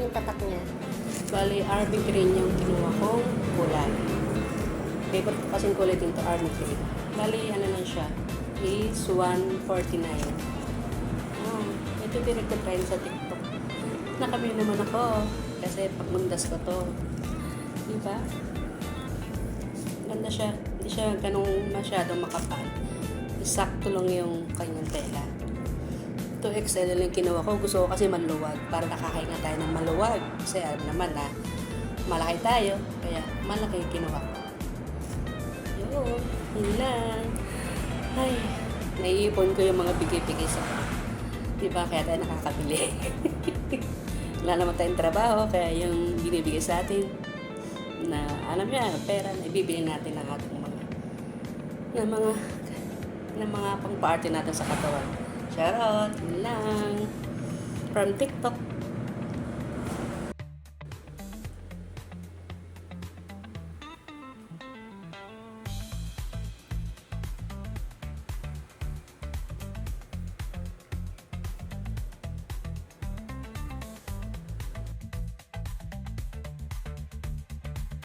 yung tatak niya. Bali, army green yung kinuha kong kulay. Favorite ko kasing kulay dito, army green. Bali, ano lang siya, is 149. Oh, ito din nagtatrend sa TikTok. Nakabili naman ako kasi pagmundas ko to. Diba? Ganda siya. Hindi siya ganong masyadong makapal. Sakto lang yung kanyang tela. 2XL lang yung kinuha ko. Gusto ko kasi maluwag. Para nakakahinga tayo ng maluwag. Kasi alam naman na malaki tayo. Kaya malaki yung kinuha ko. Yun. Yun lang. Ay, naiipon ko yung mga bigay-bigay sa diba? Kaya tayo nakakabili. Wala naman tayong trabaho. Kaya yung binibigay sa atin na alam niya, pera na ibibili natin ng ating mga pang-party natin sa katawan. Charot, yun lang. From TikTok.